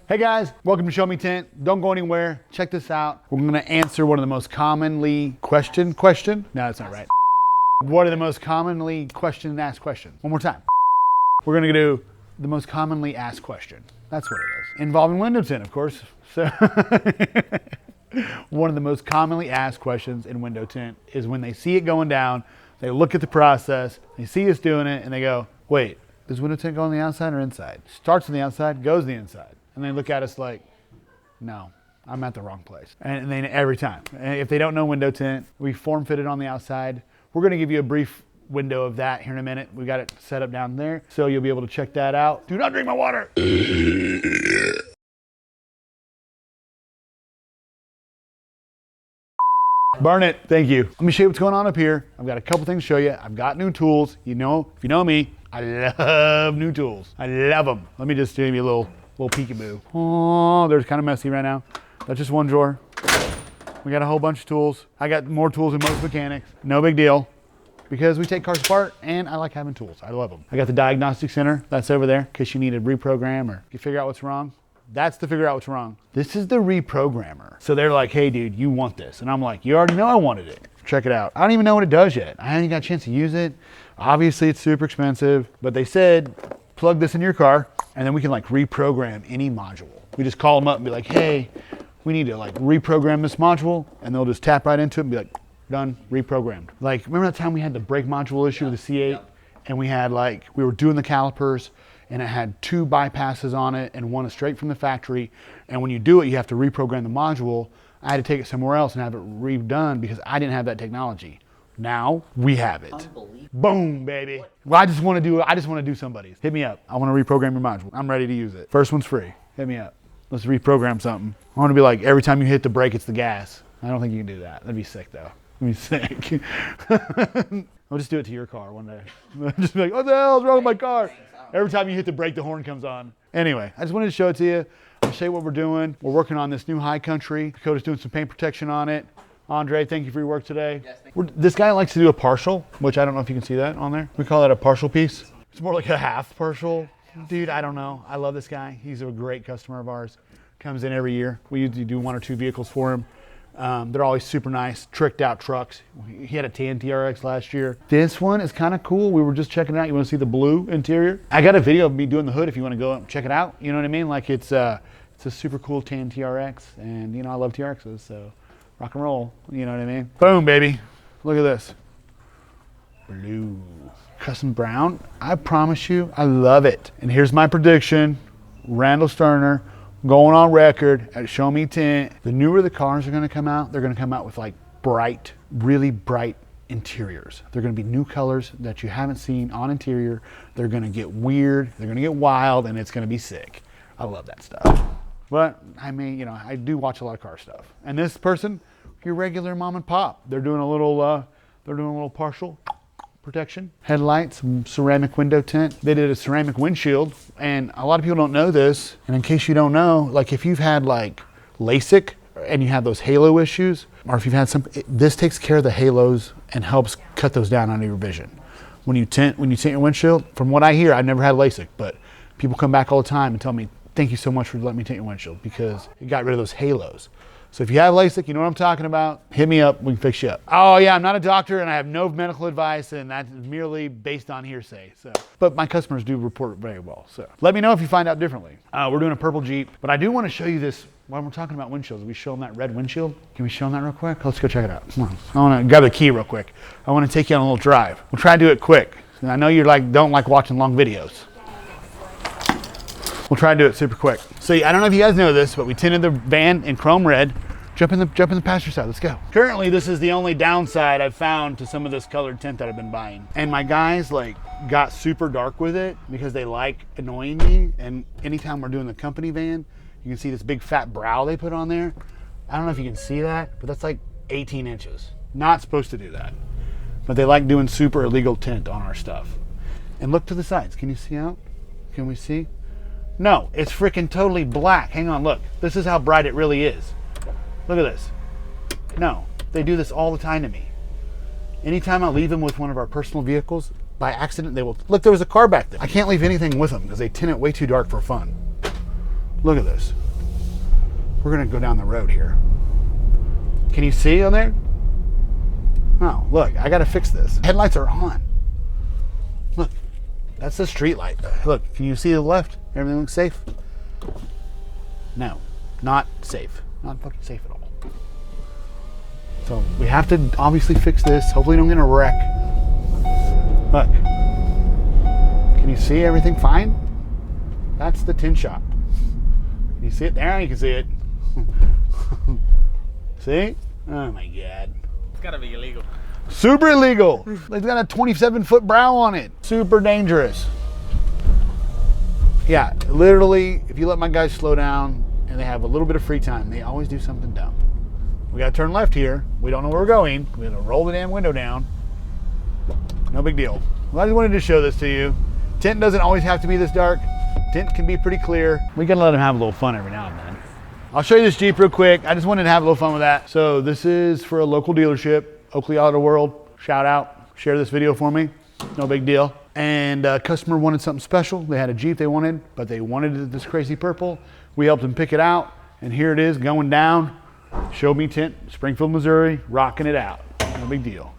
Hey guys, welcome to Show-Me Tint. Don't go anywhere. Check this out. We're gonna answer one of the most commonly questioned. No, that's not right. One of the most commonly asked questions. One more time. We're gonna do the most commonly asked question. That's what it is. Involving window tint, of course. So one of the most commonly asked questions in window tint is when they see it going down, they look at the process, they see us doing it, and they go, wait, does window tint go on the outside or inside? Starts on the outside, goes to the inside. And they look at us like, no, I'm at the wrong place. And then every time. And if they don't know window tint, we form fit it on the outside. We're gonna give you a brief window of that here in a minute. We got it set up down there, so you'll be able to check that out. Do not drink my water. Burn it, thank you. Let me show you what's going on up here. I've got a couple things to show you. I've got new tools. You know, if you know me, I love new tools. I love them. Let me just give you a little peekaboo. Oh, they're kind of messy right now. That's just one drawer. We got a whole bunch of tools. I got more tools than most mechanics. No big deal, because we take cars apart and I like having tools. I love them. I got the diagnostic center that's over there in case you need to reprogram or you figure out what's wrong. That's to figure out what's wrong. This is the reprogrammer. So they're like, hey dude, you want this. And I'm like, you already know I wanted it. Check it out. I don't even know what it does yet. I haven't got a chance to use it. Obviously it's super expensive, but they said, plug this in your car and then we can like reprogram any module. We just call them up and be like, hey, we need to like reprogram this module, and they'll just tap right into it and be like, done, reprogrammed. Like, remember that time we had the brake module issue with the C8 and we had like, we were doing the calipers and it had 2 bypasses on it and one is straight from the factory. And when you do it, you have to reprogram the module. I had to take it somewhere else and have it redone because I didn't have that technology. Now we have it. Boom, baby. Well, I just want to do somebody's. Hit me up. I want to reprogram your module. I'm ready to use it. First one's free. Hit me up. Let's reprogram something. I want to be like, every time you hit the brake, it's the gas. I don't think you can do that. That'd be sick though. That'd be sick. I'll just do it to your car one day. Just be like, what the hell is wrong with my car? Every time you hit the brake, the horn comes on. Anyway, I just wanted to show it to you. I'll show you what we're doing. We're working on this new high country. Dakota's doing some paint protection on it. Andre, thank you for your work today. Yes, this guy likes to do a partial, which I don't know if you can see that on there. We call that a partial piece. It's more like a half partial. Dude, I don't know. I love this guy. He's a great customer of ours. Comes in every year. We usually do 1 or 2 vehicles for him. They're always super nice, tricked out trucks. He had a tan TRX last year. This one is kind of cool. We were just checking it out. You want to see the blue interior? I got a video of me doing the hood if you want to go and check it out. You know what I mean? Like it's a super cool tan TRX, and you know I love TRXs, so rock and roll. You know what I mean? Boom, baby. Look at this. Blue. Custom brown. I promise you, I love it. And here's my prediction. Randall Sterner, going on record at Show-Me Tint. The newer the cars are gonna come out, they're gonna come out with like bright, really bright interiors. They're gonna be new colors that you haven't seen on interior. They're gonna get weird, they're gonna get wild, and it's gonna be sick. I love that stuff. But I mean, you know, I do watch a lot of car stuff. And this person, your regular mom and pop, they're doing a little partial protection. Headlights, ceramic window tint. They did a ceramic windshield, and a lot of people don't know this. And in case you don't know, like if you've had like LASIK and you have those halo issues, or if you've had this takes care of the halos and helps cut those down on your vision. When you tint your windshield, from what I hear, I've never had LASIK, but people come back all the time and tell me, thank you so much for letting me tint your windshield because it got rid of those halos. So if you have LASIK, you know what I'm talking about, hit me up, we can fix you up. Oh yeah, I'm not a doctor and I have no medical advice, and that's merely based on hearsay. But my customers do report it very well. So let me know if you find out differently. We're doing a purple Jeep, but I do want to show you this while we're talking about windshields. We show them that red windshield. Can we show them that real quick? Let's go check it out. Come on. I want to grab the key real quick. I want to take you on a little drive. We'll try to do it quick. I know you're like, don't like watching long videos. We'll try to do it super quick. So I don't know if you guys know this, but we tinted the van in chrome red. Jump in the passenger side, let's go. Currently, this is the only downside I've found to some of this colored tint that I've been buying. And my guys like got super dark with it because they like annoying me. And anytime we're doing the company van, you can see this big fat brow they put on there. I don't know if you can see that, but that's like 18 inches. Not supposed to do that. But they like doing super illegal tint on our stuff. And look to the sides, can you see out? Can we see? No, it's freaking totally black. Hang on, look. This is how bright it really is. Look at this. No, they do this all the time to me. Anytime I leave them with one of our personal vehicles, by accident they will, look, there was a car back there. I can't leave anything with them because they tint it way too dark for fun. Look at this. We're gonna go down the road here. Can you see on there? Oh, look, I gotta fix this. Headlights are on. Look, that's the street light. Look, can you see the left? Everything looks safe? No, not safe. Not fucking safe at all. So we have to obviously fix this. Hopefully don't get in a wreck. Look, can you see everything fine? That's the tint shop. Can you see it there? You can see it. See? Oh my God. It's gotta be illegal. Super illegal. It's got a 27-foot brow on it. Super dangerous. Yeah, literally, if you let my guys slow down and they have a little bit of free time, they always do something dumb. We gotta turn left here. We don't know where we're going. We gotta roll the damn window down. No big deal. Well, I just wanted to show this to you. Tint doesn't always have to be this dark. Tint can be pretty clear. We gotta let them have a little fun every now and then. I'll show you this Jeep real quick. I just wanted to have a little fun with that. So this is for a local dealership, Oakley Auto World. Shout out, share this video for me. No big deal. And a customer wanted something special. They had a Jeep they wanted, but they wanted this crazy purple. We helped them pick it out. And here it is going down. Sho-Me Tint, Springfield, Missouri, rocking it out. No big deal.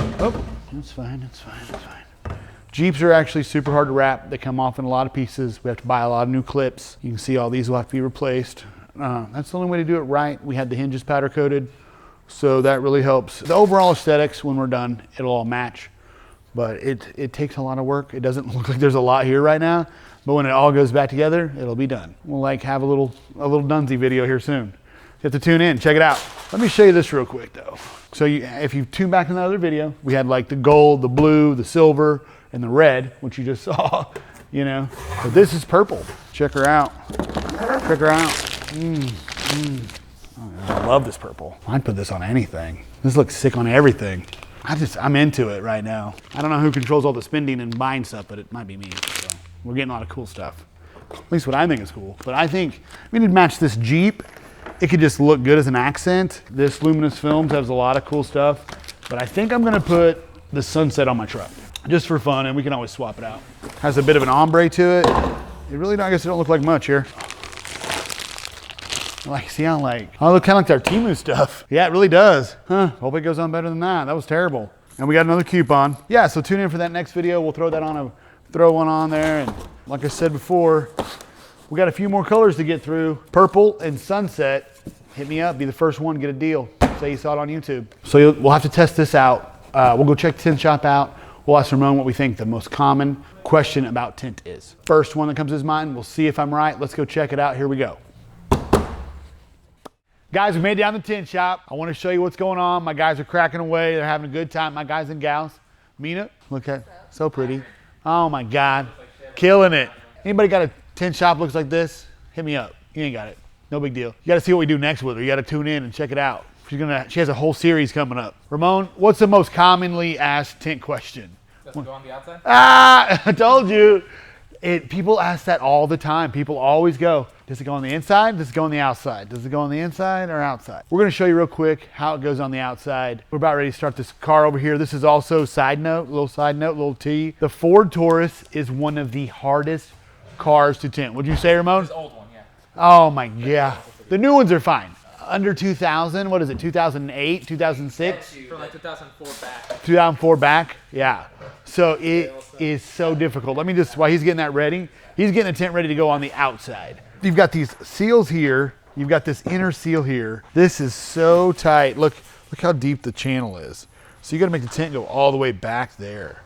Oh, that's fine, that's fine, that's fine. Jeeps are actually super hard to wrap. They come off in a lot of pieces. We have to buy a lot of new clips. You can see all these will have to be replaced. That's the only way to do it right. We had the hinges powder coated, so that really helps. The overall aesthetics, when we're done, it'll all match, but it takes a lot of work. It doesn't look like there's a lot here right now, but when it all goes back together, it'll be done. We'll like have a little Dunsey video here soon. You have to tune in, check it out. Let me show you this real quick though. So if you tune back to the other video, we had like the gold, the blue, the silver, and the red, which you just saw, you know. But this is purple. Check her out. Check her out. Oh, I love this purple. I'd put this on anything. This looks sick on everything. I'm into it right now. I don't know who controls all the spending and buying stuff, but it might be me. So we're getting a lot of cool stuff. At least what I think is cool. But I think we need to match this Jeep. It could just look good as an accent. This Luminous Films has a lot of cool stuff, but I think I'm gonna put the sunset on my truck just for fun, and we can always swap it out. Has a bit of an ombre to it. It really, I guess it don't look like much here. Like, see how like, oh, look kind of like our Temu stuff. Yeah, it really does. Huh, hope it goes on better than that. That was terrible. And we got another coupon. Yeah, so tune in for that next video. We'll throw that on throw one on there. And like I said before, we got a few more colors to get through. Purple and sunset. Hit me up, be the first one, get a deal. Say you saw it on YouTube. So we'll have to test this out. We'll go check the tint shop out. We'll ask Ramon what we think the most common question about tint is. First one that comes to his mind, we'll see if I'm right. Let's go check it out, here we go. Guys, we made it down to the tint shop. I want to show you what's going on. My guys are cracking away. They're having a good time. My guys and gals. Mina, look at, so pretty. Oh my God, killing it. Anybody got a tint shop looks like this? Hit me up. You ain't got it. No big deal. You got to see what we do next with her. You got to tune in and check it out. She has a whole series coming up. Ramon, what's the most commonly asked tint question? Does it go on the outside? Ah, I told you. People ask that all the time. People always go, does it go on the inside? Does it go on the outside? Does it go on the inside or outside? We're gonna show you real quick how it goes on the outside. We're about ready to start this car over here. This is also side note, little T. The Ford Taurus is one of the hardest cars to tint. What'd you say, Ramon? This old one, yeah. Oh my God. The new ones are fine. Under 2000, what is it, 2008, 2006? From like 2004 back. 2004 back, yeah. So it is so difficult. Let me just, while he's getting that ready, he's getting the tint ready to go on the outside. You've got these seals here. You've got this inner seal here. This is so tight. Look how deep the channel is. So you gotta make the tint go all the way back there.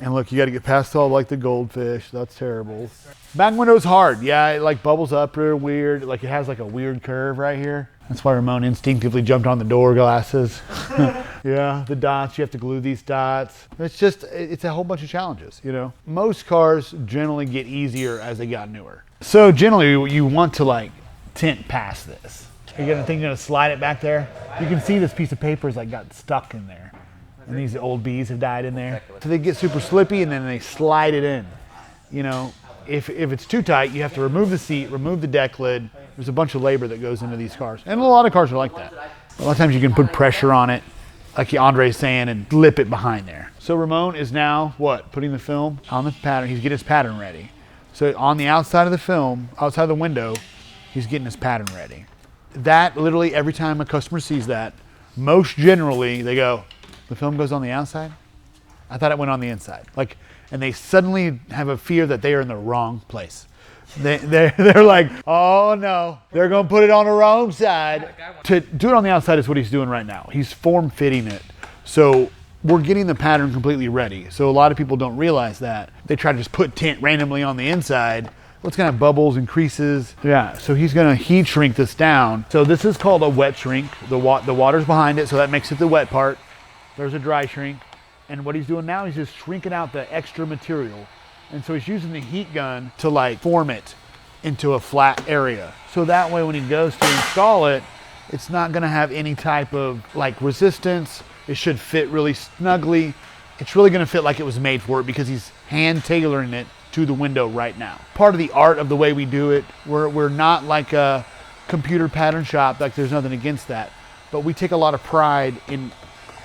And look, you gotta get past all like the goldfish. That's terrible. Back window's hard. Yeah, it like bubbles up real weird. Like it has like a weird curve right here. That's why Ramon instinctively jumped on the door glasses. Yeah, the dots, you have to glue these dots. It's a whole bunch of challenges, you know? Most cars generally get easier as they got newer. So generally you want to like tint past this. You're gonna slide it back there. You can see this piece of paper is like got stuck in there. And these old bees have died in there. So they get super slippy and then they slide it in. You know, if it's too tight, you have to remove the seat, remove the deck lid. There's a bunch of labor that goes into these cars. And a lot of cars are like that. A lot of times you can put pressure on it, like Andre's saying, and flip it behind there. So Ramon is now, what, putting the film on the pattern. He's getting his pattern ready. So on the outside of the film, outside of the window, he's getting his pattern ready. That literally every time a customer sees that, most generally they go, the film goes on the outside? I thought it went on the inside. Like, and they suddenly have a fear that they are in the wrong place. They're like, oh no, they're gonna put it on the wrong side. To do it on the outside is what he's doing right now. He's form fitting it. So we're getting the pattern completely ready. So a lot of people don't realize that. They try to just put tint randomly on the inside. Well, it's gonna have bubbles and creases. Yeah, so he's gonna heat shrink this down. So this is called a wet shrink. The water's behind it, so that makes it the wet part. There's a dry shrink. And what he's doing now, he's just shrinking out the extra material. And so he's using the heat gun to like form it into a flat area. So that way when he goes to install it, it's not gonna have any type of like resistance. It should fit really snugly. It's really gonna fit like it was made for it because he's hand tailoring it to the window right now. Part of the art of the way we do it, we're not like a computer pattern shop, like there's nothing against that. But we take a lot of pride in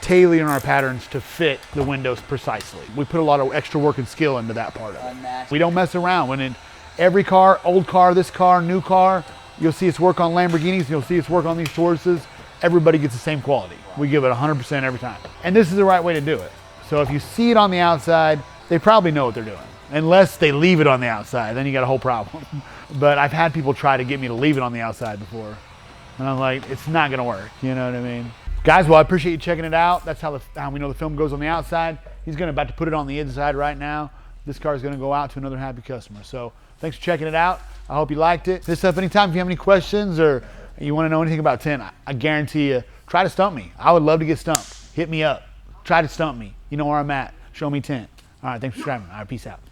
tailoring our patterns to fit the windows precisely. We put a lot of extra work and skill into that part of it. We don't mess around. When in every car, old car, this car, new car, you'll see us work on Lamborghinis, you'll see us work on these Tauruses, everybody gets the same quality. We give it 100% every time. And this is the right way to do it. So if you see it on the outside, they probably know what they're doing. Unless they leave it on the outside, then you got a whole problem. But I've had people try to get me to leave it on the outside before. And I'm like, it's not gonna work, you know what I mean? Guys, well, I appreciate you checking it out. That's how we know the film goes on the outside. He's about to put it on the inside right now. This car is gonna go out to another happy customer. So thanks for checking it out. I hope you liked it. Hit us up anytime if you have any questions or you wanna know anything about tint. I guarantee you, try to stump me. I would love to get stumped. Hit me up. Try to stump me. You know where I'm at. Show me tint. All right, thanks for subscribing. All right, peace out.